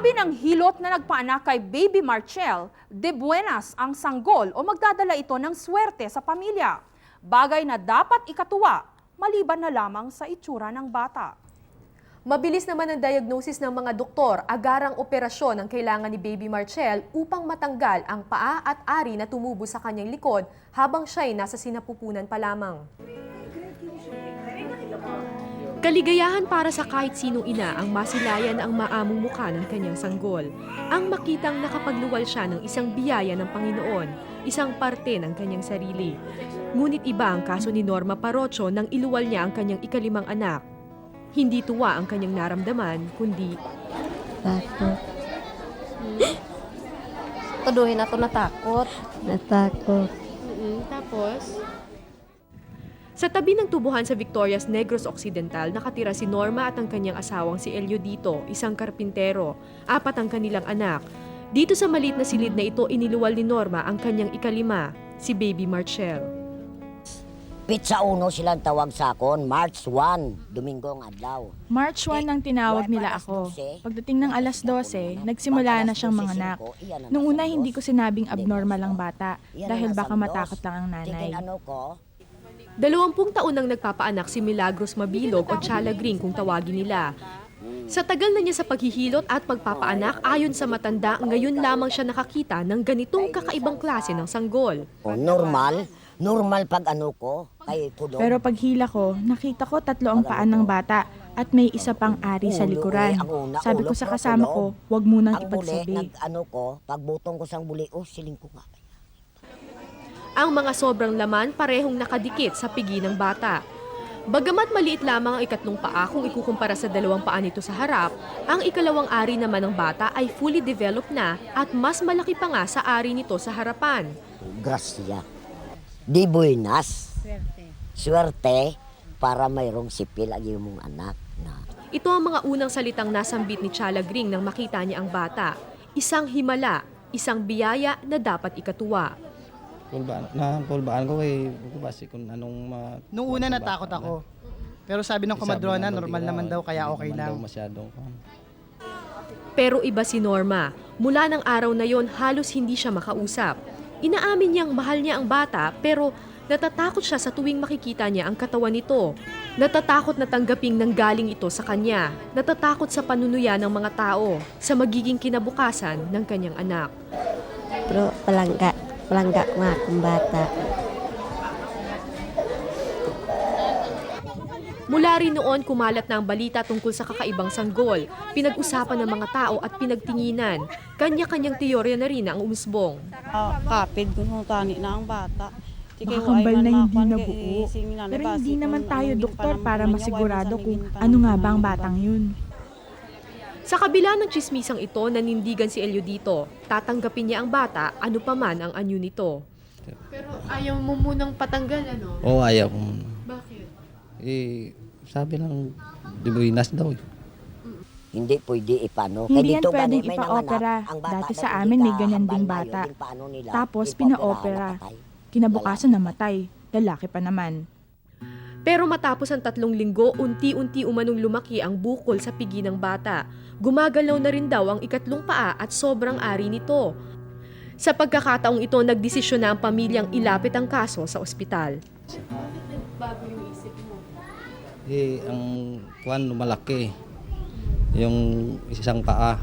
Sabi ng hilot na nagpaanak kay Baby Marchel, de buenas ang sanggol o magdadala ito ng swerte sa pamilya. Bagay na dapat ikatuwa, maliban na lamang sa itsura ng bata. Mabilis naman ang diagnosis ng mga doktor, agarang operasyon ang kailangan ni Baby Marchel upang matanggal ang paa at ari na tumubo sa kanyang likod habang siya'y nasa sinapupunan pa lamang. Kaligayahan para sa kahit sinong ina ang masilayan ang maamong mukha ng kanyang sanggol. Ang makitang nakapagluwal siya ng isang biyaya ng Panginoon, isang parte ng kanyang sarili. Ngunit iba ang kaso ni Norma Parocho nang iluwal niya ang kanyang ikalimang anak. Hindi tuwa ang kanyang naramdaman, kundi Takot. Tuduhin na to natakot. Natakot. Tapos? sa tabi ng tubuhan sa Victorias Negros Occidental, nakatira si Norma at ang kanyang asawang si Elio Dito, isang karpintero, 4 ang kanilang anak. Dito sa maliit na silid na ito, iniluwal ni Norma ang kanyang ikalima, si Baby Marchel. Pizza Uno silang tawag sa akon, March 1, Domingong adlaw. March 1 nang tinawag nila ako. Pagdating ng alas 12, nagsimula na siyang manganak. Nung una hindi ko sinabing abnormal ang bata dahil baka matakot lang ang nanay. 20 taon nang nagpapaanak si Milagros Mabilog o Chala Green kung tawagin nila. Sa tagal na niya sa paghihilot at pagpapaanak, ayon sa matanda, ngayon lamang siya nakakita ng ganitong kakaibang klase ng sanggol. Normal pag ko, kay pudong. Pero paghila ko, nakita ko 3 ang paan ng bata at may isa pang ari sa likuran. Sabi ko sa kasama ko, huwag munang ipagsabi. Pagbutong ko sang buli, siling ko nga. Ang mga sobrang laman parehong nakadikit sa pigi ng bata. Bagamat maliit lamang ang ikatlong paa kung ikukumpara sa 2 paa nito sa harap, ang ikalawang ari naman ng bata ay fully developed na at mas malaki pa nga sa ari nito sa harapan. Gracia. Di buenas. Swerte para mayroong sipil ang iyong anak. Ito ang mga unang salitang nasambit ni Chala Green nang makita niya ang bata. Isang himala, isang biyaya na dapat ikatuwa. Pulbaan ko kay base kung anong Nung una natakot ako. Pero sabi ng komadrona, normal naman daw kaya okay lang. Pero iba si Norma. Mula ng araw na yon, halos hindi siya makausap. Inaamin niyang mahal niya ang bata pero natatakot siya sa tuwing makikita niya ang katawan nito. Natatakot na tanggaping nanggaling ito sa kanya. Natatakot sa panunuya ng mga tao, sa magiging kinabukasan ng kanyang anak. Pero palangga nga akong bata. Mula rin noon, kumalat na ang balita tungkol sa kakaibang sanggol. Pinag-usapan ng mga tao at pinagtinginan. Kanya-kanyang teorya na rin ang umusbong. Kapid kung tani na ang bata. Baka kambal na hindi nabuo. Pero hindi naman tayo doktor para masigurado kung ano nga ba ang batang yun. Sa kabila ng tsismisang ito, nanindigan si Elio dito. Tatanggapin niya ang bata, ano pa man ang anyo nito. Pero ayaw mo munang patanggal, ano? Oo, ayaw ko. Bakit? Sabi lang, di buenas daw. Hindi pwede ipano. Hindi yan pwedeng ipa-opera. Dati sa amin may ganyan ding bata. Tapos pina-opera. Kinabukasan namatay. Lalaki pa naman. Pero matapos ang 3 linggo, unti-unti umanong lumaki ang bukol sa pigi ng bata. Gumagalaw na rin daw ang ikatlong paa at sobrang ari nito. Sa pagkakataong ito, nagdesisyon na ang pamilyang ilapit ang kaso sa ospital. Bago yung isip mo? Ang kuwan malaki. Yung isang paa.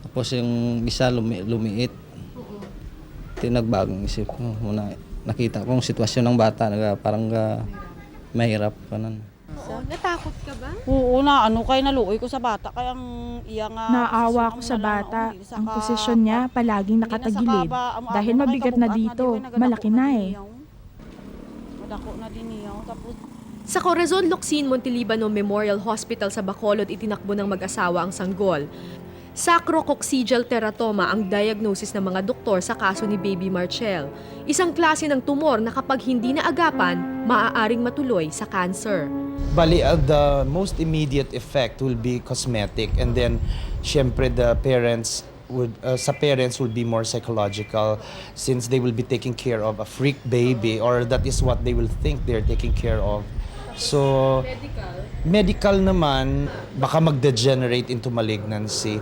Tapos yung isa lumiit. Tinagbagong isip ko. Muna nakita ko ang sitwasyon ng bata, parang mahirap pa nun. Natakot ka ba? Oo na, naluoy ko sa bata. Kaya iya nga... Naawa ko sa bata. Ang posisyon niya palaging nakatagilid. Dahil mabigat na dito. Malaki na eh. Madako na din niya. Tapos... Sa Corazon Locsin Montelibano Memorial Hospital sa Bacolod, itinakbo ng mag-asawa ang sanggol. Sacrococcygeal teratoma ang diagnosis ng mga doktor sa kaso ni Baby Marchel. Isang klase ng tumor na kapag hindi naagapan, maaaring matuloy sa cancer. Bali, the most immediate effect will be cosmetic, and then syempre the parents would be more psychological since they will be taking care of a freak baby, or that is what they will think they're taking care of. So medical naman, baka mag-degenerate into malignancy.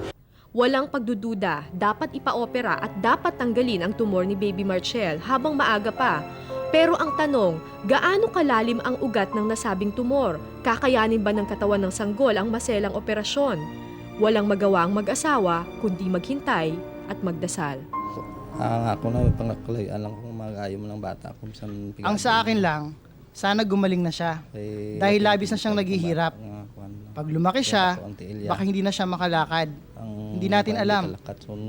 Walang pagdududa, dapat ipa-opera at dapat tanggalin ang tumor ni Baby Marcel habang maaga pa. Pero ang tanong, gaano kalalim ang ugat ng nasabing tumor? Kakayanin ba ng katawan ng sanggol ang maselang operasyon? Walang magawa ang mag-asawa, kundi maghintay at magdasal. Ako na pangkalayaan lang kung mag-ayaw mo ng bata. Kung saan Ang sa akin lang, sana gumaling na siya. Dahil labis na siyang naghihirap. Pag lumaki siya, baka hindi na siya makalakad. Hindi natin alam.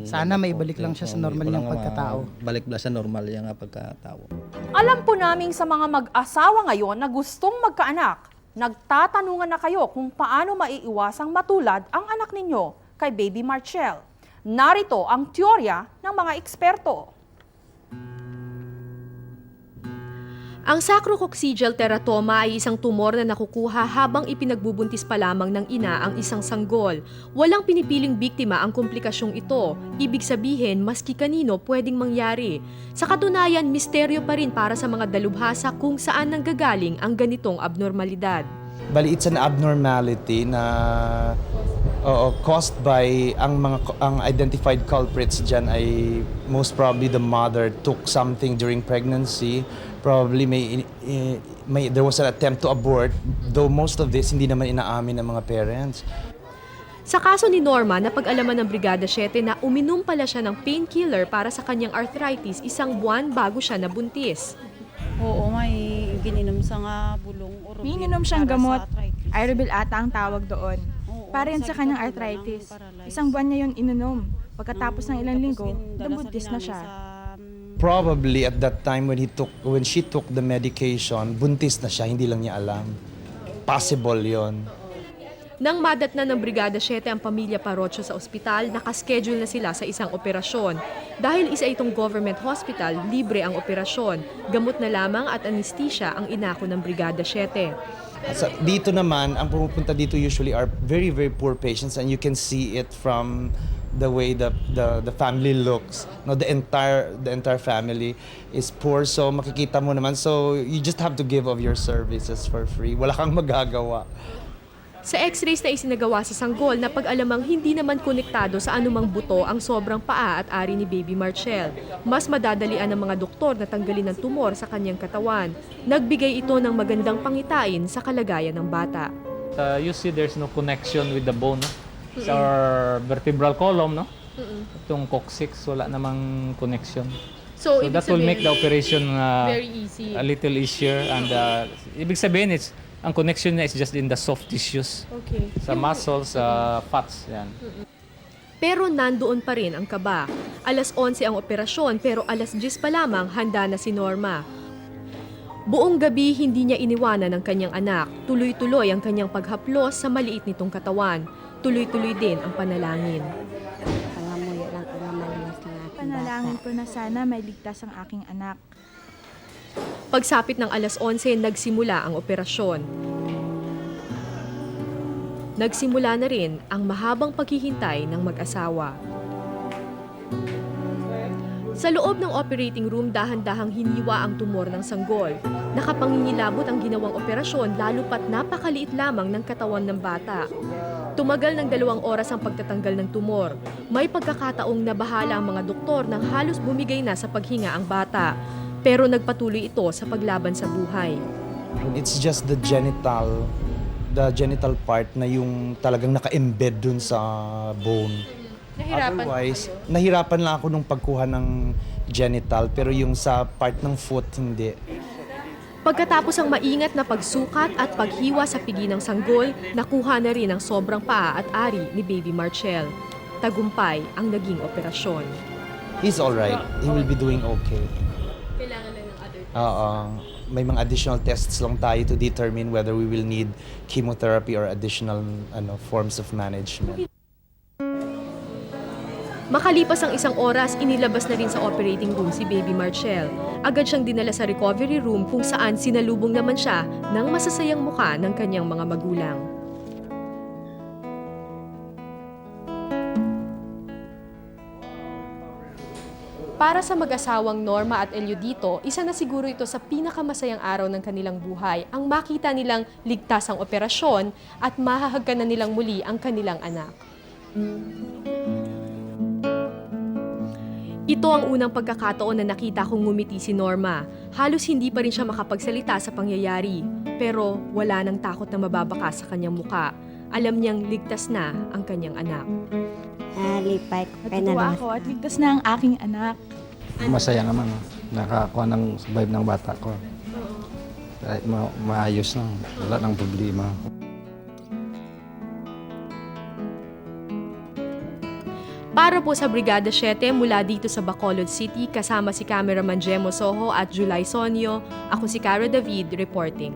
Sana may balik lang siya sa normal niyang pagkatao. Balik lang sa normal yung pagkatao. Alam po namin sa mga mag-asawa ngayon na gustong magkaanak, nagtatanungan na kayo kung paano maiiwasang matulad ang anak ninyo kay Baby Marcel. Narito ang teorya ng mga eksperto. Ang sacrococcygeal teratoma ay isang tumor na nakukuha habang ipinagbubuntis pa lamang ng ina ang isang sanggol. Walang pinipiling biktima ang komplikasyong ito. Ibig sabihin, maski kanino pwedeng mangyari. Sa katunayan, misteryo pa rin para sa mga dalubhasa kung saan nanggagaling ang ganitong abnormalidad. Bali, it's an abnormality na caused by ang identified culprits dyan ay most probably the mother took something during pregnancy. Probably there was an attempt to abort, though most of this hindi naman inaamin ng mga parents. Sa kaso ni Norma, napag-alaman ng Brigada 7 na uminom pala siya ng painkiller para sa kanyang arthritis 1 buwan bago siya nabuntis. Oo, may gininom sa nga bulong. May ininom siyang gamot. Irobil ata ang tawag doon. Para yan sa kanyang arthritis. 1 buwan niya yun ininom. Pagkatapos ng ilang linggo, nabuntis na siya. Probably at that time when she took the medication, buntis na siya, hindi lang niya alam. Possible 'yon. Nang madatnan ng Brigada 7 ang pamilya Parocho sa ospital, nakaschedule na sila sa isang operasyon. Dahil isa itong government hospital, libre ang operasyon. Gamot na lamang at anesthesia ang inako ng Brigada 7. Dito naman, ang pumupunta dito usually are very, very poor patients, and you can see it from the way the family looks. No, the entire family is poor, so makikita mo naman. So you just have to give of your services for free. Wala kang magagawa. Sa x-rays na isinagawa sa sanggol, napag-alamang hindi naman konektado sa anumang buto ang sobrang paa at ari ni Baby Marcel. Mas madadalian ng mga doktor na tanggalin ang tumor sa kanyang katawan. Nagbigay ito ng magandang pangitain sa kalagayan ng bata. You see there's no connection with the bone, no? Sa vertebral column, no? Itong coccyx, wala namang connection. So that will make the operation very easy. A little easier, and ibig sabihin ang connection niya is just in the soft tissues. Okay. Sa muscles, sa fats, yan. Pero nandoon pa rin ang kaba. 11:00 ang operasyon pero 10:00 pa lamang handa na si Norma. Buong gabi hindi niya iniwanan ang kanyang anak. Tuloy-tuloy ang kanyang paghaplos sa maliit nitong katawan. Tuloy-tuloy din ang panalangin. Pangamuyo lang ko na maliwas ng aking Panalangin ko na sana may ligtas ang aking anak. Pagsapit ng 11:00, nagsimula ang operasyon. Nagsimula na rin ang mahabang paghihintay ng mag-asawa. Sa loob ng operating room, dahan-dahang hiniwa ang tumor ng sanggol. Nakapangingilabot ang ginawang operasyon lalo pat napakaliit lamang ng katawan ng bata. Tumagal ng 2 oras ang pagtatanggal ng tumor. May pagkakataong nabahala ang mga doktor nang halos bumigay na sa paghinga ang bata. Pero nagpatuloy ito sa paglaban sa buhay. It's just the genital part na yung talagang naka-embed dun sa bone. Otherwise, nahirapan lang ako nung pagkuha ng genital, pero yung sa part ng foot, hindi. Pagkatapos ang maingat na pagsukat at paghiwa sa pigi ng sanggol, nakuha na rin ang sobrang paa at ari ni Baby Marcel. Tagumpay ang naging operasyon. He's alright. He will be doing okay. Kailangan lang ng other May mga additional tests lang tayo to determine whether we will need chemotherapy or additional forms of management. Makalipas ang 1 oras, inilabas na rin sa operating room si Baby Marcel. Agad siyang dinala sa recovery room kung saan sinalubong naman siya ng masasayang mukha ng kanyang mga magulang. Para sa mag-asawang Norma at Eliudito, isa na siguro ito sa pinakamasayang araw ng kanilang buhay ang makita nilang ligtas ang operasyon at mahahagkan na nilang muli ang kanilang anak. Ito ang unang pagkakataon na nakita kong ngumiti si Norma. Halos hindi pa rin siya makapagsalita sa pangyayari. Pero wala nang takot na mababaka sa kanyang muka. Alam niyang ligtas na ang kanyang anak. Lipay ko kay Natutuwa na ako at ligtas na ang aking anak. Masaya naman. Nakakuha ng survive ng bata ko. Kahit maayos na. Wala nang problema. Para po sa Brigada 7 mula dito sa Bacolod City, kasama si cameraman Jemo Soho at Julay Sonio, ako si Cara David reporting.